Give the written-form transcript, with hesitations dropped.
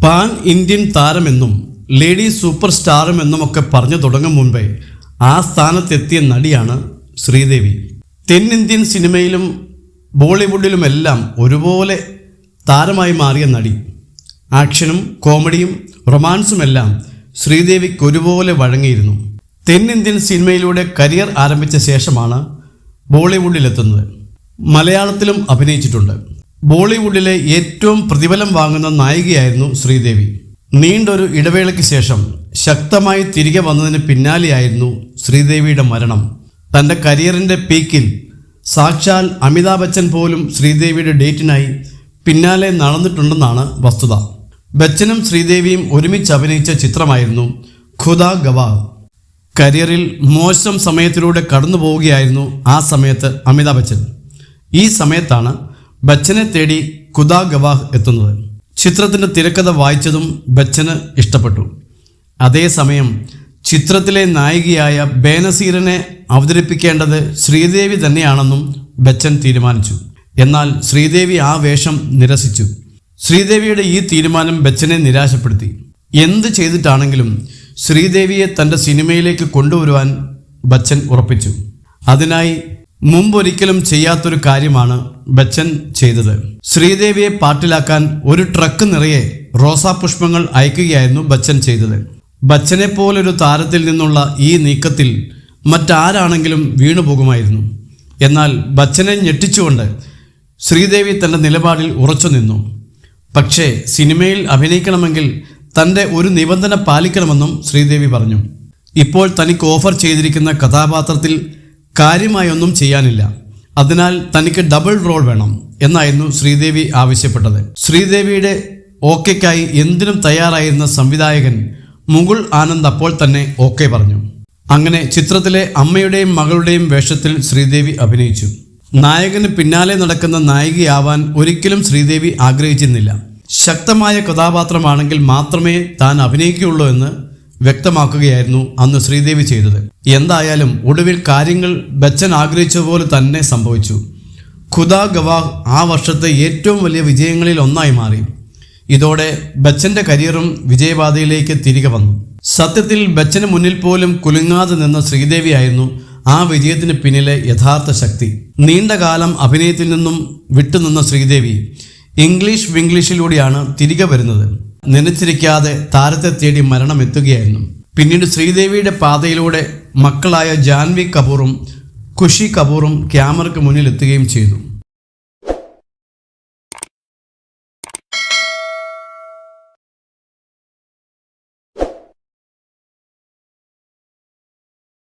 Pan Indian താരമെന്നും lady super സ്റ്റാറുമെന്നുമൊക്കെ പറഞ്ഞു തുടങ്ങും മുൻപേ ആ സ്ഥാനത്തെത്തിയ നടിയാണ് ശ്രീദേവി. തെന്നിന്ത്യൻ സിനിമയിലും ബോളിവുഡിലുമെല്ലാം ഒരുപോലെ താരമായി മാറിയ നടി. ആക്ഷനും കോമഡിയും റൊമാൻസുമെല്ലാം ശ്രീദേവിക്ക് ഒരുപോലെ വഴങ്ങിയിരുന്നു. തെന്നിന്ത്യൻ സിനിമയിലൂടെ കരിയർ ആരംഭിച്ച ശേഷമാണ് ബോളിവുഡിലെത്തുന്നത്. മലയാളത്തിലും അഭിനയിച്ചിട്ടുണ്ട്. ബോളിവുഡിലെ ഏറ്റവും പ്രതിഫലം വാങ്ങുന്ന നായികയായിരുന്നു ശ്രീദേവി. നീണ്ടൊരു ഇടവേളയ്ക്ക് ശേഷം ശക്തമായി തിരികെ വന്നതിന് പിന്നാലെയായിരുന്നു ശ്രീദേവിയുടെ മരണം. തൻ്റെ കരിയറിൻ്റെ പീക്കിൽ സാക്ഷാൽ അമിതാഭ് ബച്ചൻ പോലും ശ്രീദേവിയുടെ ഡേറ്റിനായി പിന്നാലെ നടന്നിട്ടുണ്ടെന്നാണ് വസ്തുത. ബച്ചനും ശ്രീദേവിയും ഒരുമിച്ച് അഭിനയിച്ച ചിത്രമായിരുന്നു ഖുദാ ഗവാഹ്. കരിയറിൽ മോശം സമയത്തിലൂടെ കടന്നു പോവുകയായിരുന്നു ആ സമയത്ത് അമിതാഭ് ബച്ചൻ. ഈ സമയത്താണ് ബച്ചനെ തേടി ഖുദാ ഗവാഹ് എത്തുന്നത്. ചിത്രത്തിൻ്റെ തിരക്കഥ വായിച്ചതും ബച്ചന് ഇഷ്ടപ്പെട്ടു. അതേസമയം ചിത്രത്തിലെ നായികയായ ബേനസീറിനെ അവതരിപ്പിക്കേണ്ടത് ശ്രീദേവി തന്നെയാണെന്നും ബച്ചൻ തീരുമാനിച്ചു. എന്നാൽ ശ്രീദേവി ആ വേഷം നിരസിച്ചു. ശ്രീദേവിയുടെ ഈ തീരുമാനം ബച്ചനെ നിരാശപ്പെടുത്തി. എന്ത് ചെയ്തിട്ടാണെങ്കിലും ശ്രീദേവിയെ തൻ്റെ സിനിമയിലേക്ക് കൊണ്ടുവരുവാൻ ബച്ചൻ ഉറപ്പിച്ചു. അതിനായി മുമ്പൊരിക്കലും ചെയ്യാത്തൊരു കാര്യമാണ് ബച്ചൻ ചെയ്തത്. ശ്രീദേവിയെ പാട്ടിലാക്കാൻ ഒരു ട്രക്ക് നിറയെ റോസാപുഷ്പങ്ങൾ അയക്കുകയായിരുന്നു ബച്ചൻ ചെയ്തത്. ബച്ചനെ പോലൊരു താരത്തിൽ നിന്നുള്ള ഈ നീക്കത്തിൽ മറ്റാരാണെങ്കിലും വീണുപോകുമായിരുന്നു. എന്നാൽ ബച്ചനെ ഞെട്ടിച്ചുകൊണ്ട് ശ്രീദേവി തൻ്റെ നിലപാടിൽ ഉറച്ചു നിന്നു. പക്ഷേ സിനിമയിൽ അഭിനയിക്കണമെങ്കിൽ തൻ്റെ ഒരു നിബന്ധന പാലിക്കണമെന്നും ശ്രീദേവി പറഞ്ഞു. ഇപ്പോൾ തനിക്ക് ഓഫർ ചെയ്തിരിക്കുന്ന കഥാപാത്രത്തിൽ കാര്യമായൊന്നും ചെയ്യാനില്ല, അതിനാൽ തനിക്ക് ഡബിൾ റോൾ വേണം എന്നായിരുന്നു ശ്രീദേവി ആവശ്യപ്പെട്ടത്. ശ്രീദേവിയുടെ ഓക്കെക്കായി എന്തിനും തയ്യാറായിരുന്ന സംവിധായകൻ മുകുൾ ആനന്ദ് അപ്പോൾ തന്നെ ഓക്കെ പറഞ്ഞു. അങ്ങനെ ചിത്രത്തിലെ അമ്മയുടെയും മകളുടെയും വേഷത്തിൽ ശ്രീദേവി അഭിനയിച്ചു. നായകന് പിന്നാലെ നടക്കുന്ന നായികയാവാൻ ഒരിക്കലും ശ്രീദേവി ആഗ്രഹിച്ചിരുന്നില്ല. ശക്തമായ കഥാപാത്രമാണെങ്കിൽ മാത്രമേ താൻ അഭിനയിക്കുകയുള്ളൂ എന്ന് വ്യക്തമാക്കുകയായിരുന്നു അന്ന് ശ്രീദേവി ചെയ്തത്. എന്തായാലും ഒടുവിൽ കാര്യങ്ങൾ ബച്ചൻ ആഗ്രഹിച്ചതുപോലെ തന്നെ സംഭവിച്ചു. ഖുദാ ഗവാഹ് ആ വർഷത്തെ ഏറ്റവും വലിയ വിജയങ്ങളിൽ ഒന്നായി മാറി. ഇതോടെ ബച്ചൻ്റെ കരിയറും വിജയപാതയിലേക്ക് തിരികെ വന്നു. സത്യത്തിൽ ബച്ചന് മുന്നിൽ പോലും കുലുങ്ങാതെ നിന്ന ശ്രീദേവിയായിരുന്നു ആ വിജയത്തിന് പിന്നിലെ യഥാർത്ഥ ശക്തി. നീണ്ടകാലം അഭിനയത്തിൽ നിന്നും വിട്ടുനിന്ന ശ്രീദേവി ഇംഗ്ലീഷ് വിംഗ്ലീഷിലൂടെയാണ് തിരികെ വരുന്നത്. നനച്ചിരിക്കാതെ താരത്തെ തേടി മരണം എത്തുകയായിരുന്നു. പിന്നീട് ശ്രീദേവിയുടെ പാതയിലൂടെ മക്കളായ ജാൻവി കപൂറും ഖുഷി കപൂറും ക്യാമറയ്ക്ക് മുന്നിൽ എത്തുകയും ചെയ്തു.